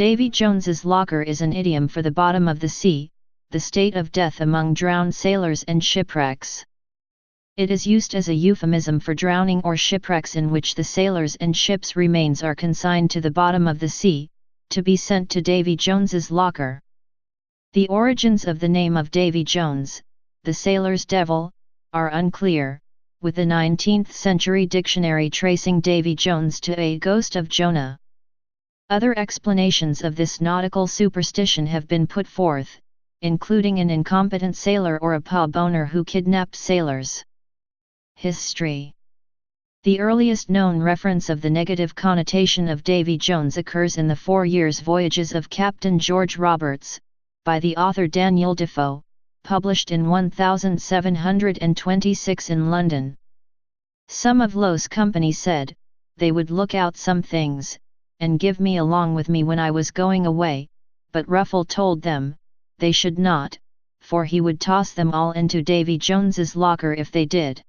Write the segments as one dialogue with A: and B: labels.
A: Davy Jones's Locker is an idiom for the bottom of the sea, the state of death among drowned sailors and shipwrecks. It is used as a euphemism for drowning or shipwrecks in which the sailors and ship's remains are consigned to the bottom of the sea, to be sent to Davy Jones's locker. The origins of the name of Davy Jones, the sailor's devil, are unclear, with the 19th century dictionary tracing Davy Jones to a ghost of Jonah. Other explanations of this nautical superstition have been put forth, including an incompetent sailor or a pub owner who kidnapped sailors. History. The earliest known reference of the negative connotation of Davy Jones occurs in the 4 Years' Voyages of Captain George Roberts, by the author Daniel Defoe, published in 1726 in London. Some of Lowe's company said, they would look out some things, and give me along with me when I was going away, but Ruffle told them, they should not, for he would toss them all into Davy Jones's locker if they did.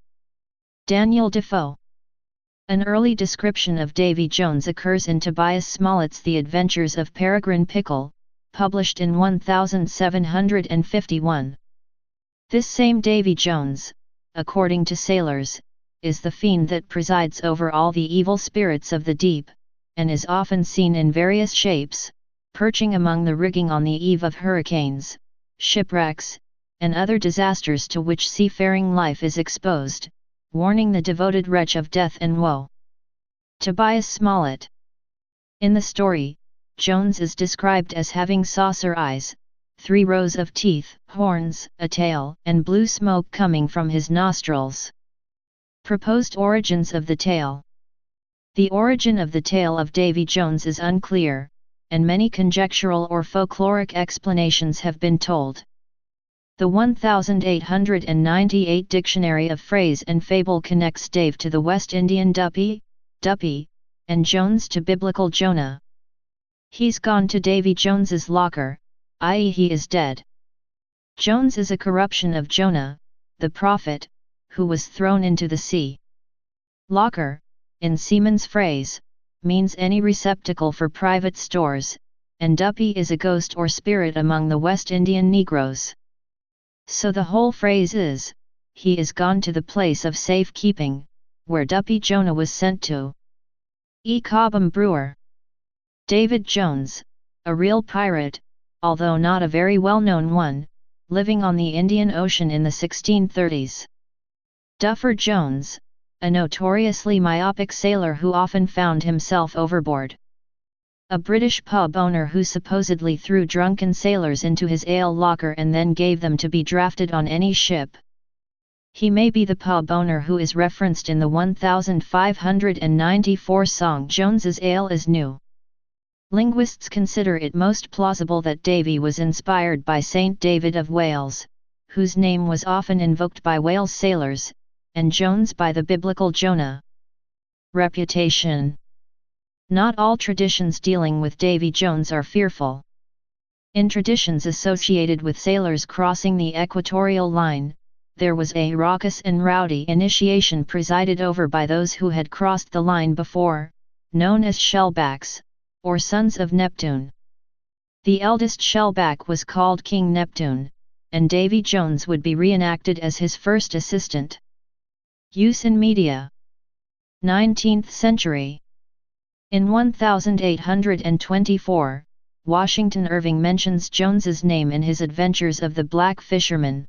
A: Daniel Defoe. An early description of Davy Jones occurs in Tobias Smollett's The Adventures of Peregrine Pickle, published in 1751. This same Davy Jones, according to sailors, is the fiend that presides over all the evil spirits of the deep, and is often seen in various shapes, perching among the rigging on the eve of hurricanes, shipwrecks, and other disasters to which seafaring life is exposed, warning the devoted wretch of death and woe. Tobias Smollett. In the story, Jones is described as having saucer eyes, 3 rows of teeth, horns, a tail, and blue smoke coming from his nostrils. Proposed origins of the tale. The origin of the tale of Davy Jones is unclear, and many conjectural or folkloric explanations have been told. The 1898 Dictionary of Phrase and Fable connects Dave to the West Indian Duppy, and Jones to biblical Jonah. He's gone to Davy Jones's locker, i.e. he is dead. Jones is a corruption of Jonah, the prophet, who was thrown into the sea. Locker, in seaman's phrase, means any receptacle for private stores, and Duppy is a ghost or spirit among the West Indian Negroes. So the whole phrase is, he is gone to the place of safe keeping, where Duppy Jonah was sent to. E. Cobham Brewer. David Jones, a real pirate, although not a very well-known one, living on the Indian Ocean in the 1630s. Duffer Jones, a notoriously myopic sailor who often found himself overboard. A British pub owner who supposedly threw drunken sailors into his ale locker and then gave them to be drafted on any ship. He may be the pub owner who is referenced in the 1594 song Jones's Ale is New. Linguists consider it most plausible that Davy was inspired by Saint David of Wales, whose name was often invoked by Wales sailors, and Jones by the biblical Jonah. Reputation. Not all traditions dealing with Davy Jones are fearful. In traditions associated with sailors crossing the equatorial line, there was a raucous and rowdy initiation presided over by those who had crossed the line before, known as shellbacks, or sons of Neptune. The eldest shellback was called King Neptune, and Davy Jones would be reenacted as his first assistant. Use in media. 19th century. In 1824, Washington Irving mentions Jones's name in his Adventures of the Black Fisherman.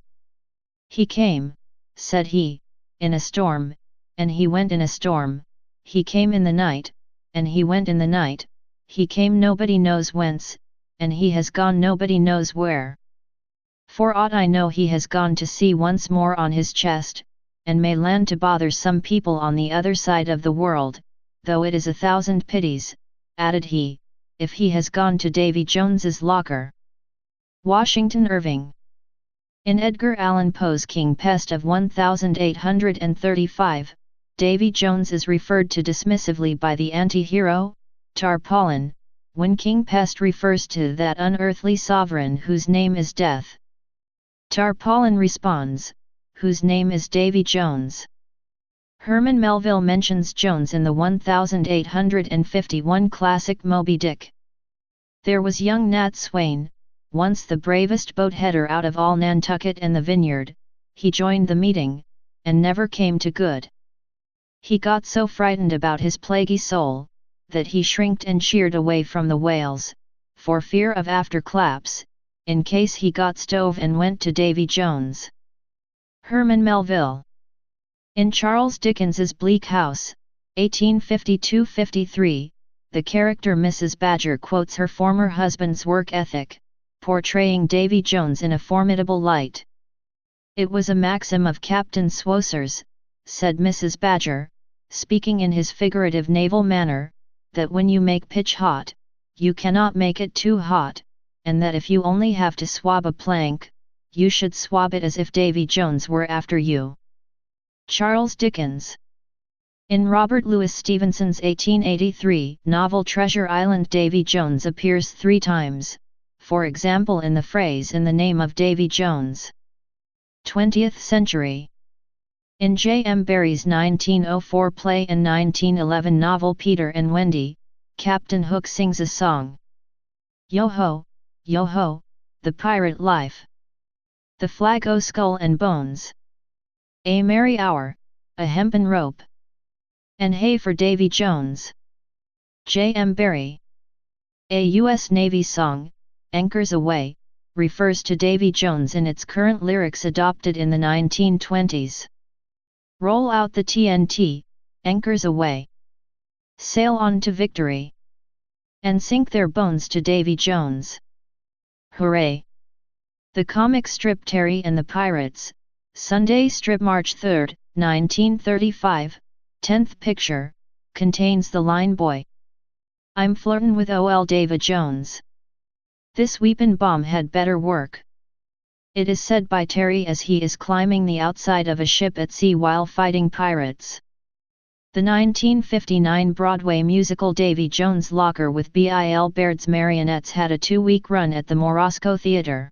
A: He came, said he, in a storm, and he went in a storm, he came in the night, and he went in the night, he came nobody knows whence, and he has gone nobody knows where. For aught I know he has gone to sea once more on his chest, and may land to bother some people on the other side of the world, though it is 1,000 pities, added he, if he has gone to Davy Jones's locker. Washington Irving. In Edgar Allan Poe's King Pest of 1835, Davy Jones is referred to dismissively by the anti-hero, Tarpaulin, when King Pest refers to that unearthly sovereign whose name is Death. Tarpaulin responds, whose name is Davy Jones. Herman Melville mentions Jones in the 1851 classic Moby Dick. There was young Nat Swain, once the bravest boat-header out of all Nantucket and the Vineyard. He joined the meeting, and never came to good. He got so frightened about his plaguey soul, that he shrinked and sheered away from the whales, for fear of afterclaps, in case he got stove and went to Davy Jones. Herman Melville. In Charles Dickens's Bleak House, 1852-53, the character Mrs. Badger quotes her former husband's work ethic, portraying Davy Jones in a formidable light. "It was a maxim of Captain Swosser's," said Mrs. Badger, speaking in his figurative naval manner, "that when you make pitch hot, you cannot make it too hot, and that if you only have to swab a plank, you should swab it as if Davy Jones were after you." Charles Dickens. In Robert Louis Stevenson's 1883 novel Treasure Island, Davy Jones appears 3 times, for example in the phrase "in the name of Davy Jones." 20th century. In J. M. Barrie's 1904 play and 1911 novel Peter and Wendy, Captain Hook sings a song. Yo-ho, the pirate life. The flag o' skull and bones. A merry hour, a hempen rope. And hey for Davy Jones. J. M. Barrie. A U.S. Navy song, Anchors Aweigh, refers to Davy Jones in its current lyrics adopted in the 1920s. Roll out the TNT, anchors aweigh. Sail on to victory. And sink their bones to Davy Jones. Hooray! The comic strip Terry and the Pirates, Sunday strip March 3, 1935, 10th picture, contains the line "Boy, I'm flirtin' with ol' Davy Jones. This weepin' bomb had better work." It is said by Terry as he is climbing the outside of a ship at sea while fighting pirates. The 1959 Broadway musical Davy Jones Locker with Bill Baird's marionettes had a 2-week run at the Morosco Theatre.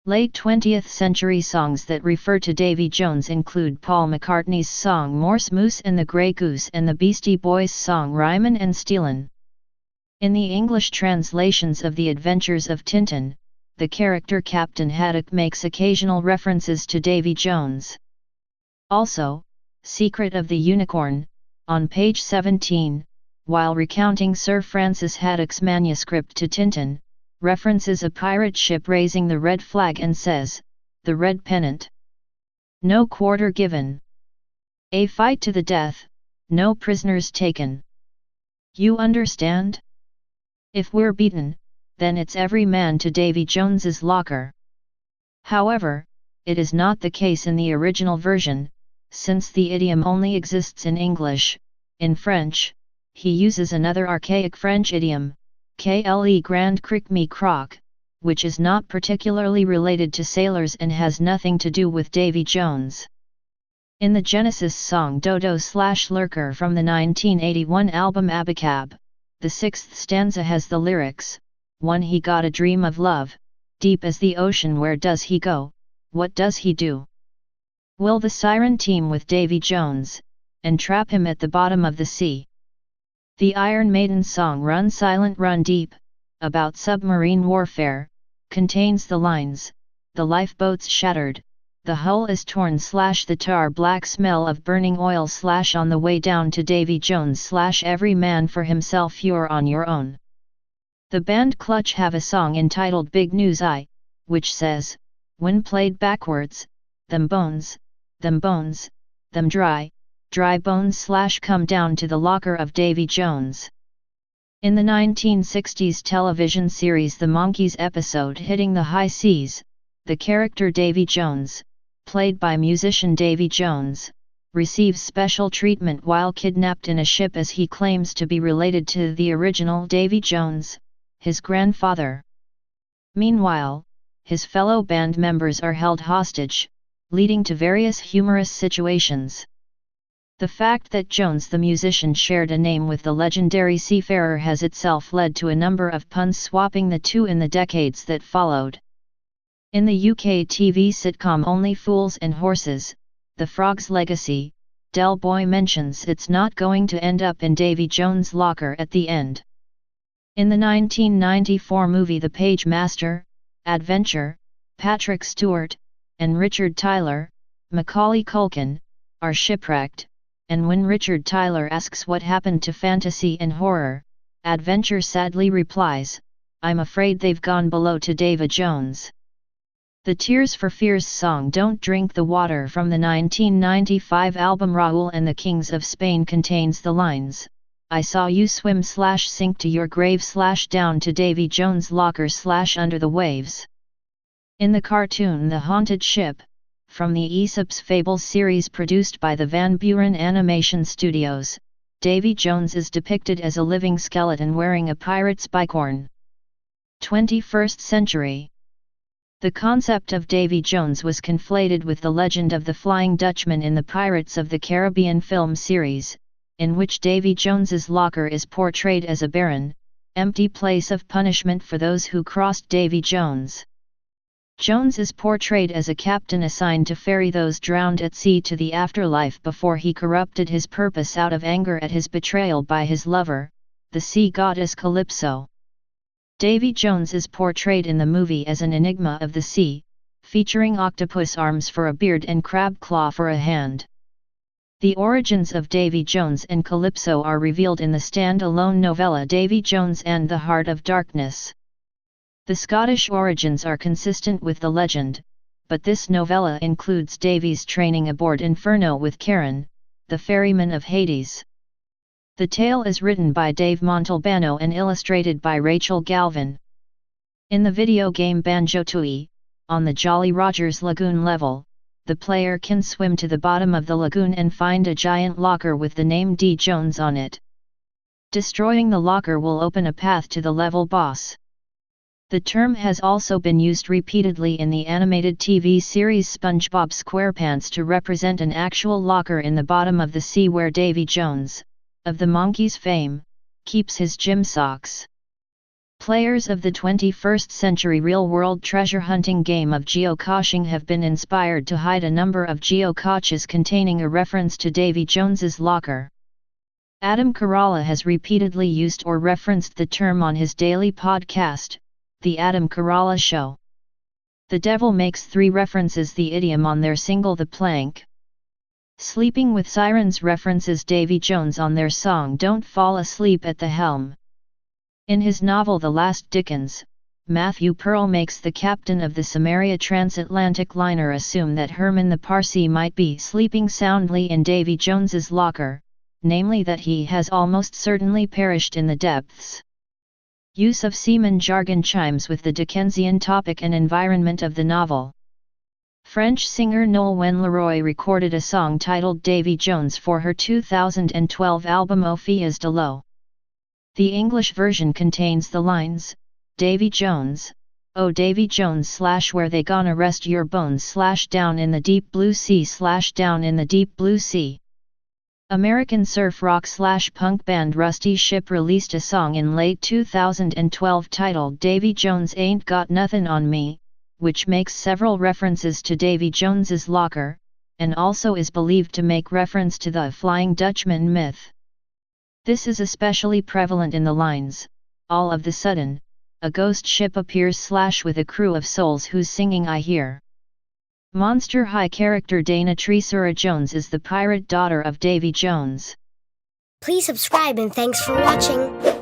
A: Late 20th century songs that refer to Davy Jones include Paul McCartney's song Morse Moose and the Grey Goose and the Beastie Boys' song Rhymin' and Stealin'. In the English translations of The Adventures of Tintin, the character Captain Haddock makes occasional references to Davy Jones. Also, Secret of the Unicorn, on page 17, while recounting Sir Francis Haddock's manuscript to Tintin, references a pirate ship raising the red flag and says, "The red pennant. No quarter given. A fight to the death, no prisoners taken. You understand? If we're beaten, then it's every man to Davy Jones's locker." However, it is not the case in the original version, since the idiom only exists in English. In French, he uses another archaic French idiom, "Kle grand cric me croc," which is not particularly related to sailors and has nothing to do with Davy Jones. In the Genesis song Dodo/Lurker from the 1981 album Abacab, the 6th stanza has the lyrics, "One he got a dream of love, deep as the ocean, where does he go, what does he do? Will the siren team with Davy Jones, and trap him at the bottom of the sea?" The Iron Maiden song Run Silent Run Deep, about submarine warfare, contains the lines, "The lifeboat's shattered, the hull is torn / the tar black smell of burning oil / on the way down to Davy Jones / every man for himself, you're on your own." The band Clutch have a song entitled Big News I, which says, when played backwards, them bones, them dry bones / come down to the locker of Davy Jones. In the 1960s television series The Monkees episode Hitting the High Seas, the character Davy Jones, played by musician Davy Jones, receives special treatment while kidnapped in a ship as he claims to be related to the original Davy Jones, his grandfather. Meanwhile, his fellow band members are held hostage, leading to various humorous situations. The fact that Jones the musician shared a name with the legendary seafarer has itself led to a number of puns swapping the two in the decades that followed. In the UK TV sitcom Only Fools and Horses, The Frog's Legacy, Del Boy mentions it's not going to end up in Davy Jones' locker at the end. In the 1994 movie The Page Master, Adventure, Patrick Stewart, and Richard Tyler, Macaulay Culkin, are shipwrecked, and when Richard Tyler asks what happened to fantasy and horror, Adventure sadly replies, "I'm afraid they've gone below to Davy Jones." The Tears for Fears song Don't Drink the Water from the 1995 album Raúl and the Kings of Spain contains the lines, "I saw you swim/sink to your grave/down to Davy Jones Locker/ under the waves." In the cartoon The Haunted Ship, from the Aesop's Fables series produced by the Van Buren Animation Studios, Davy Jones is depicted as a living skeleton wearing a pirate's bicorn. 21st century. The concept of Davy Jones was conflated with the legend of the Flying Dutchman in the Pirates of the Caribbean film series, in which Davy Jones's locker is portrayed as a barren, empty place of punishment for those who crossed Davy Jones. Jones is portrayed as a captain assigned to ferry those drowned at sea to the afterlife before he corrupted his purpose out of anger at his betrayal by his lover, the sea goddess Calypso. Davy Jones is portrayed in the movie as an enigma of the sea, featuring octopus arms for a beard and crab claw for a hand. The origins of Davy Jones and Calypso are revealed in the stand-alone novella Davy Jones and the Heart of Darkness. The Scottish origins are consistent with the legend, but this novella includes Davy's training aboard Inferno with Charon, the ferryman of Hades. The tale is written by Dave Montalbano and illustrated by Rachel Galvin. In the video game Banjo-Tooie, on the Jolly Rogers Lagoon level, the player can swim to the bottom of the lagoon and find a giant locker with the name D. Jones on it. Destroying the locker will open a path to the level boss. The term has also been used repeatedly in the animated TV series SpongeBob SquarePants to represent an actual locker in the bottom of the sea where Davy Jones, of the Monkees fame, keeps his gym socks. Players of the 21st century real-world treasure hunting game of geocaching have been inspired to hide a number of geocaches containing a reference to Davy Jones's locker. Adam Carolla has repeatedly used or referenced the term on his daily podcast, The Adam Carolla Show. The Devil makes 3 references the idiom on their single The Plank. Sleeping with Sirens references Davy Jones on their song Don't Fall Asleep at the Helm. In his novel The Last Dickens, Matthew Pearl makes the captain of the Samaria transatlantic liner assume that Herman the Parsee might be sleeping soundly in Davy Jones's locker, namely that he has almost certainly perished in the depths. Use of seaman jargon chimes with the Dickensian topic and environment of the novel. French singer Nolwenn Leroy recorded a song titled Davy Jones for her 2012 album Aux Filles de l'Eau. The English version contains the lines, Davy Jones, oh Davy Jones / where they gonna rest your bones / down in the deep blue sea / down in the deep blue sea. American surf rock / punk band Rusty Ship released a song in late 2012 titled Davy Jones Ain't Got Nothin' on Me, which makes several references to Davy Jones's locker, and also is believed to make reference to the Flying Dutchman myth. This is especially prevalent in the lines, all of the sudden, a ghost ship appears / with a crew of souls whose singing I hear. Monster High character Dana Tresura Jones is the pirate daughter of Davy Jones.
B: Please subscribe and thanks for watching.